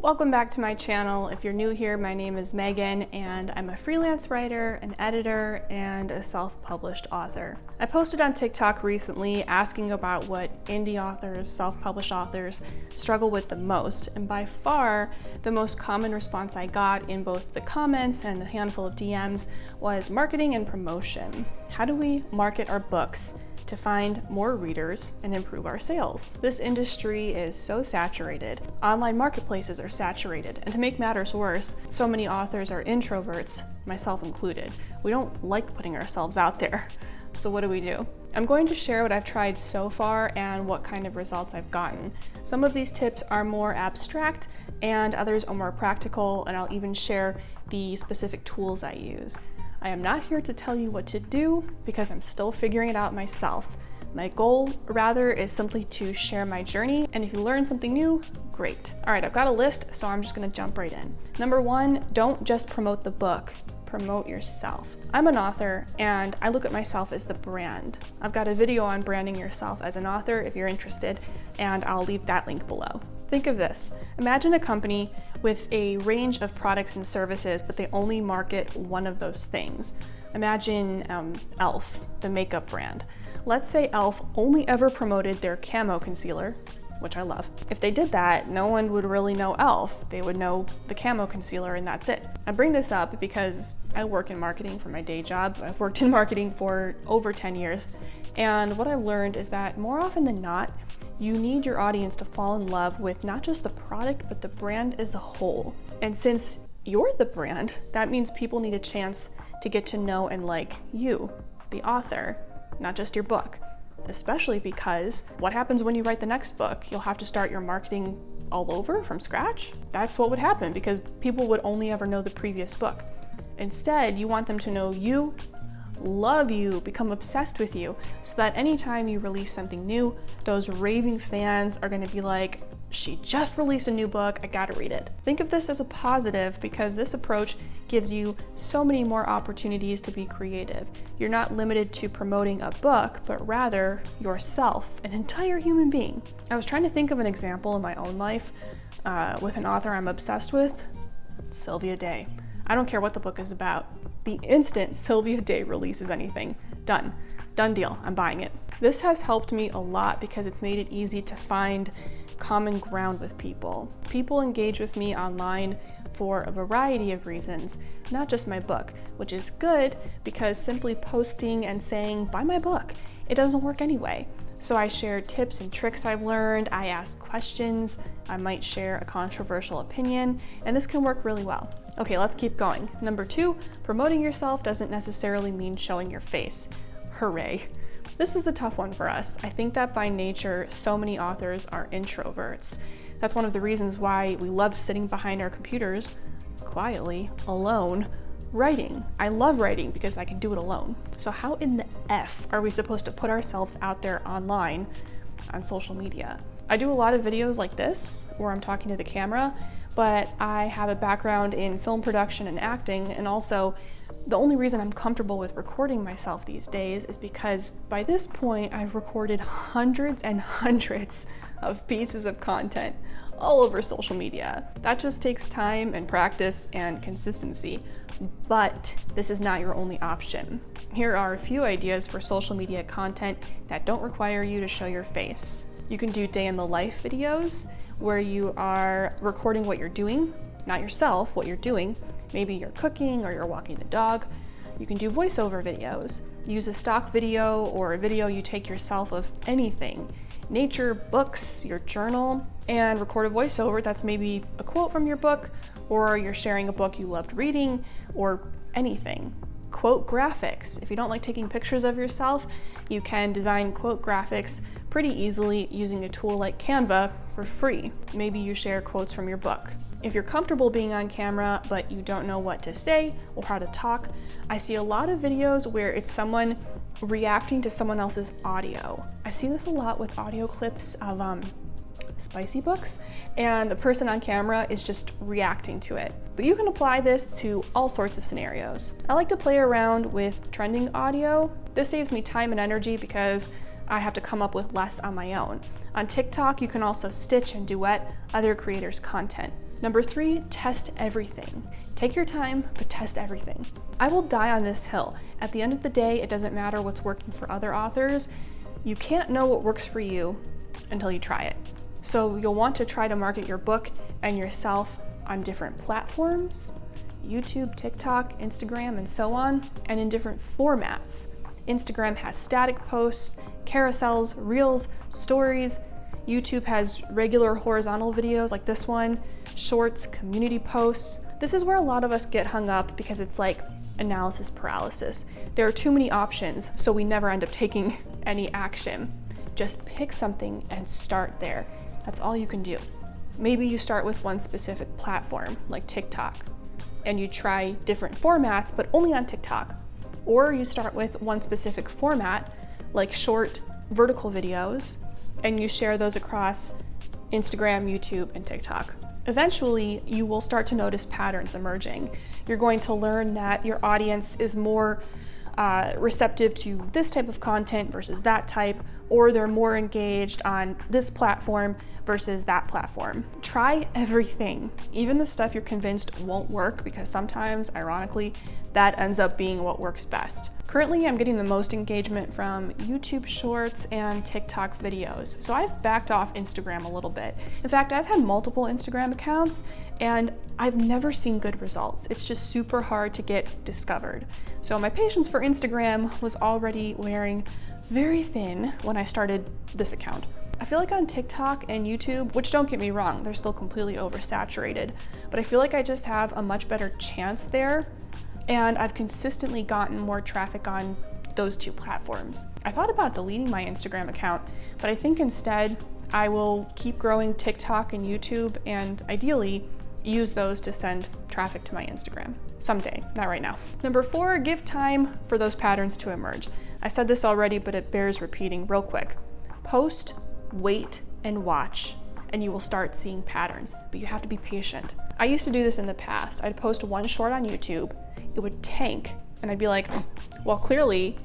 Welcome back to my channel. If you're new here, my name is Megan and I'm a freelance writer, an editor, and a self-published author. I posted on TikTok recently asking about what indie authors, self-published authors struggle with the most, and by far the most common response I got in both the comments and a handful of DMs was marketing and promotion. How do we market our books to find more readers and improve our sales? This industry is so saturated. Online marketplaces are saturated, and to make matters worse, so many authors are introverts, myself included. We don't like putting ourselves out there. So what do? I'm going to share what I've tried so far and what kind of results I've gotten. Some of these tips are more abstract and others are more practical, and I'll even share the specific tools I use. I am not here to tell you what to do because I'm still figuring it out myself. My goal, rather, is simply to share my journey, and if you learn something new, great. All right, I've got a list, so I'm just gonna jump right in. Number one, don't just promote the book, promote yourself. I'm an author, and I look at myself as the brand. I've got a video on branding yourself as an author if you're interested, and I'll leave that link below. Think of this. Imagine a company with a range of products and services, but they only market one of those things. Imagine e.l.f., the makeup brand. Let's say e.l.f. only ever promoted their camo concealer, which I love. If they did that, no one would really know e.l.f. They would know the camo concealer and that's it. I bring this up because I work in marketing for my day job. I've worked in marketing for over 10 years. And what I've learned is that more often than not, you need your audience to fall in love with not just the product, but the brand as a whole. And since you're the brand, that means people need a chance to get to know and like you, the author, not just your book. Especially because what happens when you write the next book? You'll have to start your marketing all over from scratch? That's what would happen because people would only ever know the previous book. Instead, you want them to know you, love you, become obsessed with you, so that anytime you release something new, those raving fans are going to be like, she just released a new book, I gotta read it. Think of this as a positive because this approach gives you so many more opportunities to be creative. You're not limited to promoting a book, but rather yourself, an entire human being. I was trying to think of an example in my own life with an author I'm obsessed with, Sylvia Day. I don't care what the book is about. The instant Sylvia Day releases anything, done deal, I'm buying it. This has helped me a lot because it's made it easy to find common ground with people. People engage with me online for a variety of reasons, not just my book, which is good because simply posting and saying, buy my book, it doesn't work anyway. So I share tips and tricks I've learned, I ask questions, I might share a controversial opinion, and this can work really well. Okay, let's keep going. Number two, promoting yourself doesn't necessarily mean showing your face. Hooray. This is a tough one for us. I think that by nature, so many authors are introverts. That's one of the reasons why we love sitting behind our computers, quietly, alone, writing. I love writing because I can do it alone. So how in the F are we supposed to put ourselves out there online on social media? I do a lot of videos like this where I'm talking to the camera, but I have a background in film production and acting, and also the only reason I'm comfortable with recording myself these days is because by this point I've recorded hundreds and hundreds of pieces of content all over social media. That just takes time and practice and consistency, but this is not your only option. Here are a few ideas for social media content that don't require you to show your face. You can do day in the life videos where you are recording what you're doing, not yourself, what you're doing. Maybe you're cooking or you're walking the dog. You can do voiceover videos. Use a stock video or a video you take yourself of anything. Nature, books, your journal, and record a voiceover that's maybe a quote from your book, or you're sharing a book you loved reading, or anything. Quote graphics. If you don't like taking pictures of yourself, you can design quote graphics pretty easily using a tool like Canva for free. Maybe you share quotes from your book. If you're comfortable being on camera, but you don't know what to say or how to talk, I see a lot of videos where it's someone reacting to someone else's audio. I see this a lot with audio clips of spicy books, and the person on camera is just reacting to it. But you can apply this to all sorts of scenarios. I like to play around with trending audio. This saves me time and energy because I have to come up with less on my own. On TikTok, you can also stitch and duet other creators' content. Number 3, test everything. Take your time, but test everything. I will die on this hill. At the end of the day, it doesn't matter what's working for other authors. You can't know what works for you until you try it. So you'll want to try to market your book and yourself on different platforms, YouTube, TikTok, Instagram, and so on, and in different formats. Instagram has static posts, carousels, reels, stories. YouTube has regular horizontal videos like this one, shorts, community posts. This is where a lot of us get hung up because it's like analysis paralysis. There are too many options, so we never end up taking any action. Just pick something and start there. That's all you can do. Maybe you start with one specific platform, like TikTok, and you try different formats, but only on TikTok. Or you start with one specific format, like short vertical videos, and you share those across Instagram, YouTube, and TikTok. Eventually, you will start to notice patterns emerging. You're going to learn that your audience is more receptive to this type of content versus that type, or they're more engaged on this platform versus that platform. Try everything, even the stuff you're convinced won't work, because sometimes, ironically, that ends up being what works best. Currently, I'm getting the most engagement from YouTube Shorts and TikTok videos, so I've backed off Instagram a little bit. In fact, I've had multiple Instagram accounts, and I've never seen good results. It's just super hard to get discovered. So my patience for Instagram was already wearing very thin when I started this account. I feel like on TikTok and YouTube, which don't get me wrong, they're still completely oversaturated, but I feel like I just have a much better chance there, and I've consistently gotten more traffic on those two platforms. I thought about deleting my Instagram account, but I think instead I will keep growing TikTok and YouTube, and ideally use those to send traffic to my Instagram. Someday, not right now. Number 4, give time for those patterns to emerge. I said this already, but it bears repeating real quick. Post, wait, and watch, and you will start seeing patterns, but you have to be patient. I used to do this in the past. I'd post one short on YouTube, it would tank, and I'd be like, well, clearly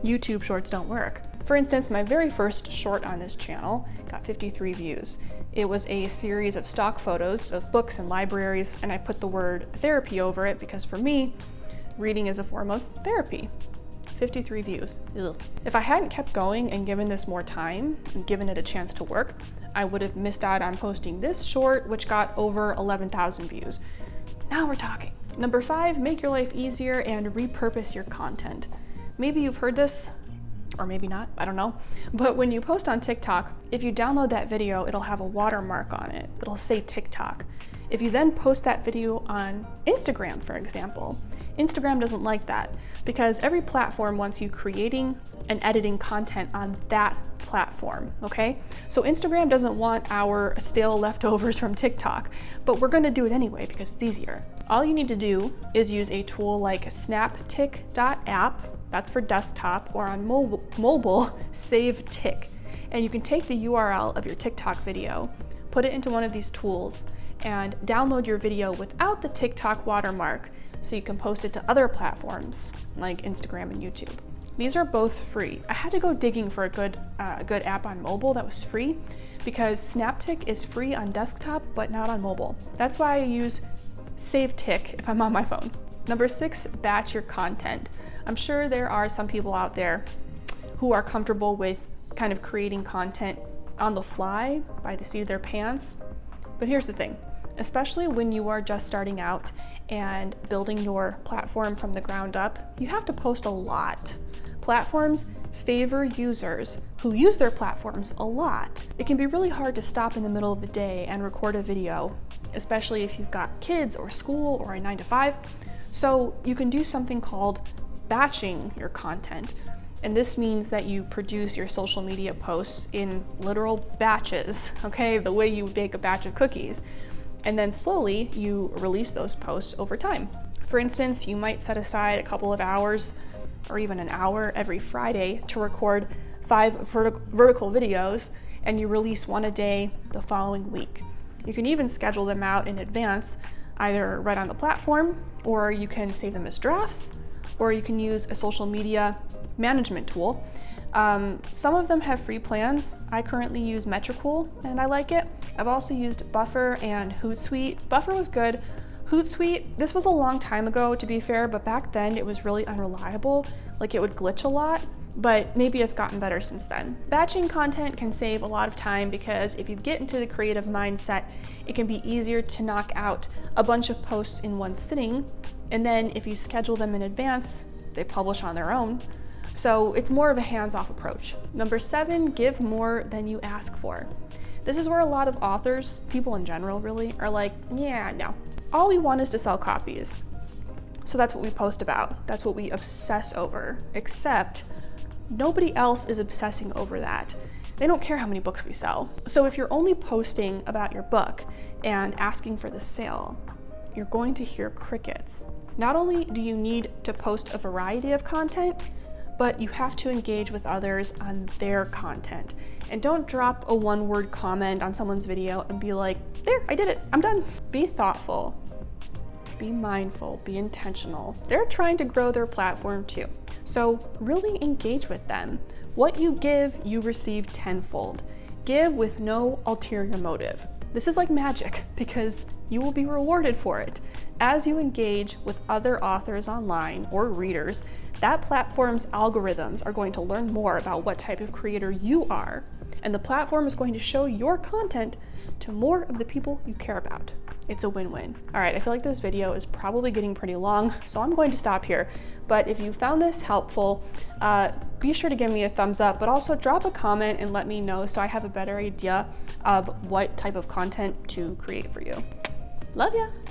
YouTube shorts don't work. For instance, my very first short on this channel got 53 views. It was a series of stock photos of books and libraries, and I put the word therapy over it because for me, reading is a form of therapy. 53 views. Ugh. If I hadn't kept going and given this more time and given it a chance to work, I would have missed out on posting this short, which got over 11,000 views. Now we're talking. Number 5, make your life easier and repurpose your content. Maybe you've heard this, or maybe not, I don't know. But when you post on TikTok, if you download that video, it'll have a watermark on it. It'll say TikTok. If you then post that video on Instagram, for example, Instagram doesn't like that because every platform wants you creating and editing content on that platform, okay? So Instagram doesn't want our stale leftovers from TikTok, but we're gonna do it anyway because it's easier. All you need to do is use a tool like snaptik.app, that's for desktop, or on mobile, save tick. And you can take the URL of your TikTok video, put it into one of these tools, and download your video without the TikTok watermark so you can post it to other platforms like Instagram and YouTube. These are both free. I had to go digging for a good app on mobile that was free because SnapTik is free on desktop but not on mobile. That's why I use SaveTik if I'm on my phone. Number 6, batch your content. I'm sure there are some people out there who are comfortable with kind of creating content on the fly by the seat of their pants. But here's the thing, especially when you are just starting out and building your platform from the ground up, you have to post a lot. Platforms favor users who use their platforms a lot. It can be really hard to stop in the middle of the day and record a video, especially if you've got kids or school or a 9-to-5. So you can do something called batching your content. And this means that you produce your social media posts in literal batches, okay? The way you bake a batch of cookies. And then slowly you release those posts over time. For instance, you might set aside a couple of hours or even an hour every Friday to record 5 vertical videos, and you release one a day the following week. You can even schedule them out in advance, either right on the platform, or you can save them as drafts, or you can use a social media management tool Some of them have free plans. I currently use Metricool and I like it. I've also used Buffer and Hootsuite. Buffer was good. Hootsuite, this was a long time ago to be fair, but back then it was really unreliable. Like it would glitch a lot, but maybe it's gotten better since then. Batching content can save a lot of time because if you get into the creative mindset, it can be easier to knock out a bunch of posts in one sitting. And then if you schedule them in advance, they publish on their own. So it's more of a hands-off approach. Number 7, give more than you ask for. This is where a lot of authors, people in general really, are like, yeah, no. All we want is to sell copies. So that's what we post about. That's what we obsess over, except nobody else is obsessing over that. They don't care how many books we sell. So if you're only posting about your book and asking for the sale, you're going to hear crickets. Not only do you need to post a variety of content, but you have to engage with others on their content. And don't drop a one-word comment on someone's video and be like, there, I did it, I'm done. Be thoughtful, be mindful, be intentional. They're trying to grow their platform too. So really engage with them. What you give, you receive tenfold. Give with no ulterior motive. This is like magic because you will be rewarded for it. As you engage with other authors online or readers, that platform's algorithms are going to learn more about what type of creator you are, and the platform is going to show your content to more of the people you care about. It's a win-win. All right, I feel like this video is probably getting pretty long, so I'm going to stop here. But if you found this helpful, be sure to give me a thumbs up, but also drop a comment and let me know so I have a better idea of what type of content to create for you. Love ya!